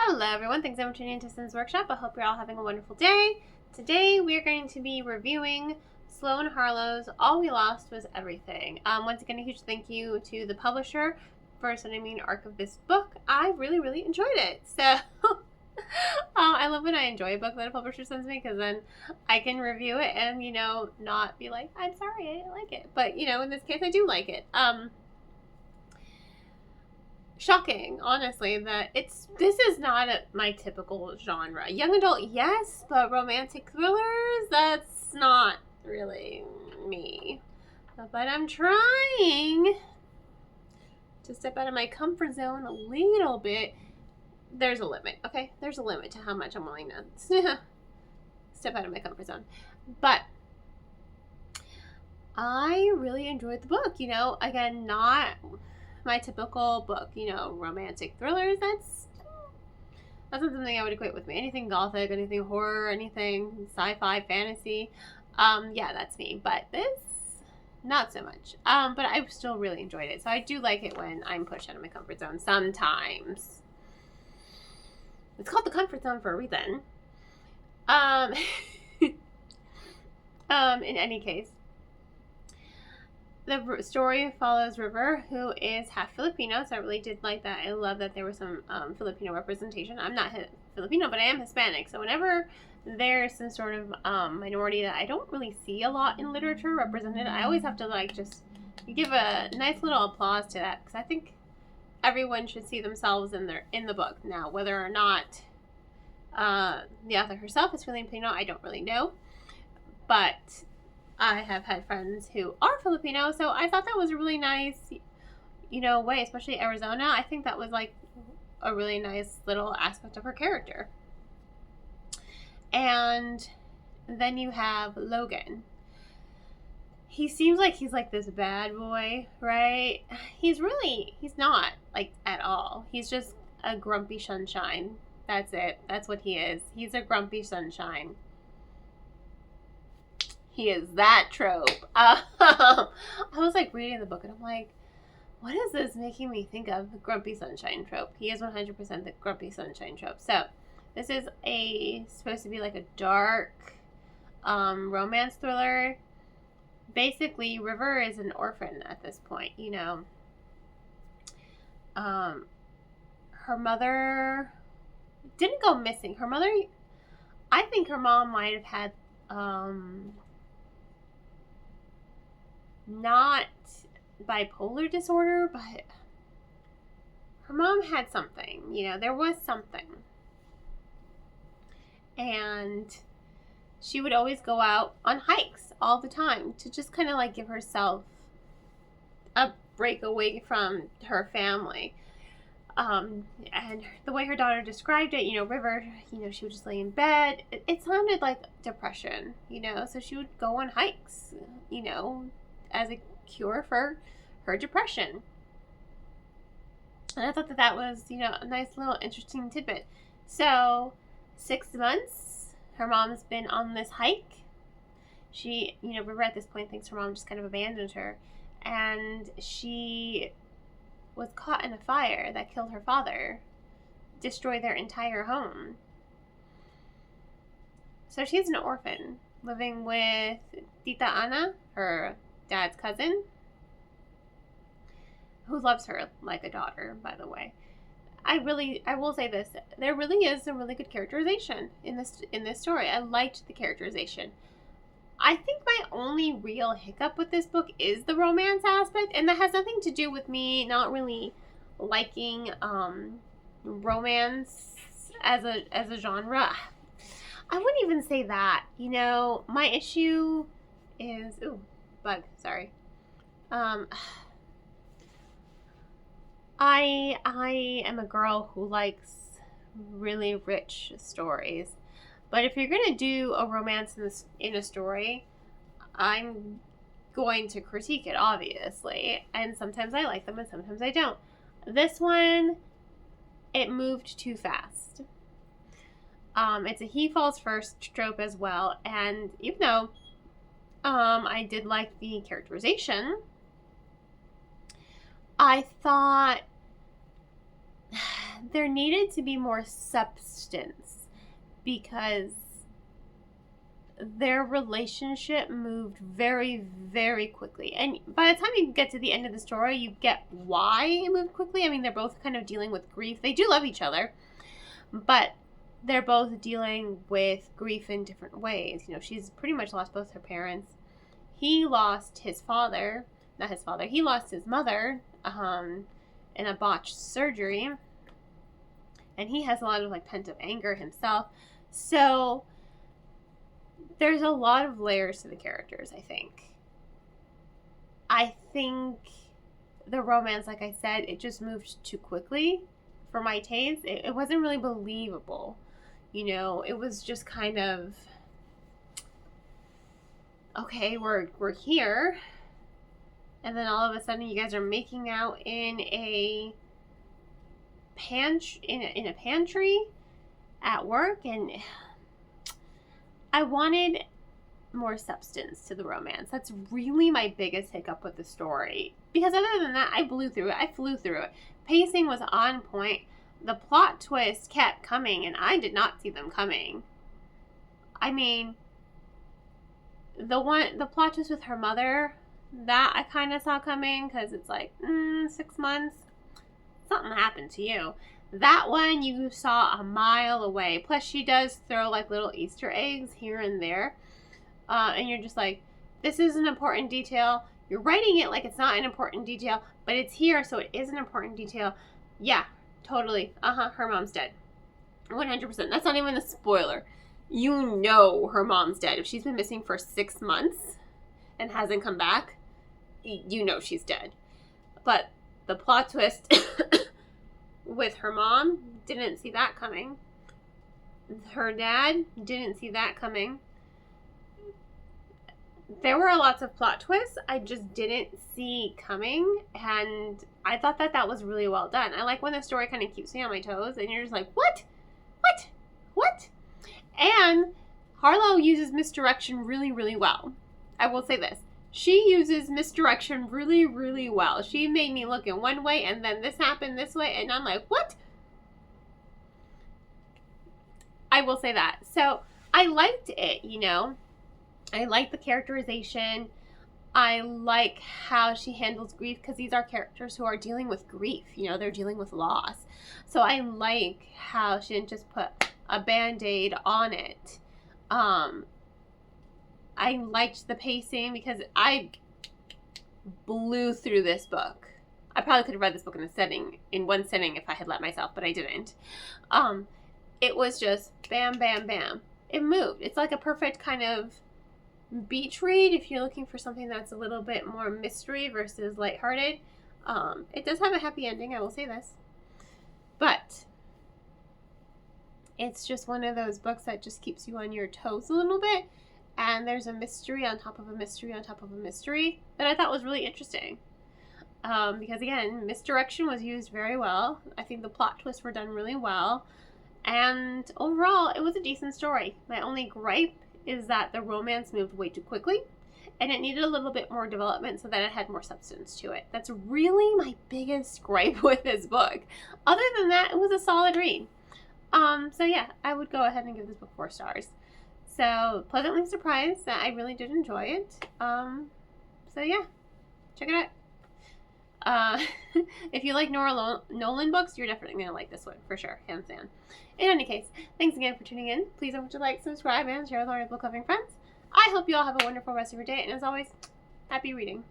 Hello everyone, thanks for tuning into Sims Workshop. I hope you're all having a wonderful day. Today we are going to be reviewing Sloan Harlow's All We Lost Was Everything. Once again, a huge thank you to the publisher for sending me an arc of this book. I really enjoyed it. So I love when I enjoy a book that a publisher sends me, because then I can review it and, not be like, I'm sorry, I didn't like it. But, in this case, I do like it. Shocking, honestly, that this is not my typical genre. Young adult, yes, but romantic thrillers, that's not really me. But I'm trying to step out of my comfort zone a little bit. There's a limit, okay? There's a limit to how much I'm willing to step out of my comfort zone. But I really enjoyed the book, again, not my typical book, romantic thrillers. That's not something I would equate with me. Anything gothic, anything horror, anything sci-fi, fantasy. Yeah, that's me. But this, not so much. But I still really enjoyed it. So I do like it when I'm pushed out of my comfort zone sometimes. It's called the comfort zone for a reason. In any case, the story follows River, who is half Filipino, so I really did like that. I love that there was some Filipino representation. I'm not Filipino, but I am Hispanic, so whenever there's some sort of minority that I don't really see a lot in literature represented, I always have to just give a nice little applause to that, because I think everyone should see themselves in the book. Now, whether or not the author herself is Filipino, I don't really know, but I have had friends who are Filipino, so I thought that was a really nice, way, especially Arizona. I think that was a really nice little aspect of her character. And then you have Logan. He seems like he's this bad boy, right? He's not at all. He's just a grumpy sunshine. That's it. That's what he is. He's a grumpy sunshine. He is that trope. I was reading the book and I'm like, what is this making me think of? The grumpy sunshine trope. He is 100% the grumpy sunshine trope. So this is supposed to be a dark romance thriller. Basically, River is an orphan at this point. Her mother didn't go missing. Her mother, I think her mom might have had not bipolar disorder, but her mom had something. There was something. And she would always go out on hikes all the time to just kind of give herself a break away from her family. And the way her daughter described it, River, she would just lay in bed. It sounded like depression, so she would go on hikes, as a cure for her depression. And I thought that was, a nice little interesting tidbit. So 6 months, her mom's been on this hike. She, River at this point thinks her mom just kind of abandoned her. And she was caught in a fire that killed her father, destroyed their entire home. So she's an orphan, living with Tita Ana, her dad's cousin, who loves her like a daughter, by the way. I will say this, there really is a really good characterization in this story. I liked the characterization. I think my only real hiccup with this book is the romance aspect, and that has nothing to do with me not really liking romance as a genre. I wouldn't even say that. My issue is bug, sorry. I am a girl who likes really rich stories. But if you're going to do a romance in a story, I'm going to critique it, obviously. And sometimes I like them and sometimes I don't. This one, it moved too fast. It's a he falls first trope as well. And even though I did like the characterization, I thought there needed to be more substance because their relationship moved very, very quickly. And by the time you get to the end of the story, you get why it moved quickly. I mean, they're both kind of dealing with grief. They do love each other, but they're both dealing with grief in different ways. You know, she's pretty much lost both her parents. He lost his father, not his father, he lost his mother in a botched surgery. And he has a lot of like pent-up anger himself. So there's a lot of layers to the characters, I think. I think the romance, like I said, it just moved too quickly for my taste. It wasn't really believable. You know, it was just kind of, okay, we're here. And then all of a sudden you guys are making out in a pantry at work, and I wanted more substance to the romance. That's really my biggest hiccup with the story. Because other than that, I flew through it. Pacing was on point. The plot twist kept coming, and I did not see them coming. I mean, the plot twist with her mother, that I kind of saw coming, because it's like, 6 months, something happened to you. That one you saw a mile away. Plus, she does throw like little Easter eggs here and there. And you're just like, this is an important detail. You're writing it like it's not an important detail, but it's here, so it is an important detail. Yeah, totally. Her mom's dead. 100%. That's not even a spoiler. You know her mom's dead. If she's been missing for 6 months and hasn't come back, you know she's dead. But the plot twist with her mom, didn't see that coming. Her dad, didn't see that coming. There were lots of plot twists I just didn't see coming, and I thought that was really well done. I like when the story kind of keeps me on my toes, and you're just like, what? And Harlow uses misdirection really, really well. I will say this. She uses misdirection really, really well. She made me look in one way, and then this happened this way, and I'm like, what? I will say that. So I liked it, you know. I like the characterization. I like how she handles grief, because these are characters who are dealing with grief. You know, they're dealing with loss. So I like how she didn't just put a Band-Aid on it. I liked the pacing because I blew through this book. I probably could have read this book in one sitting if I had let myself, but I didn't. It was just bam, bam, bam. It moved. It's like a perfect kind of beach read if you're looking for something that's a little bit more mystery versus lighthearted. It does have a happy ending, I will say this. But it's just one of those books that just keeps you on your toes a little bit. And there's a mystery on top of a mystery on top of a mystery that I thought was really interesting. Because again, misdirection was used very well. I think the plot twists were done really well. And overall, it was a decent story. My only gripe is that the romance moved way too quickly. And it needed a little bit more development so that it had more substance to it. That's really my biggest gripe with this book. Other than that, it was a solid read. So yeah, I would go ahead and give this book 4 stars. So, pleasantly surprised that I really did enjoy it. So yeah, check it out. If you like Nora Nolan books, you're definitely going to like this one, for sure, hands down. In any case, thanks again for tuning in. Please don't forget to like, subscribe, and share with all your book-loving friends. I hope you all have a wonderful rest of your day, and as always, happy reading.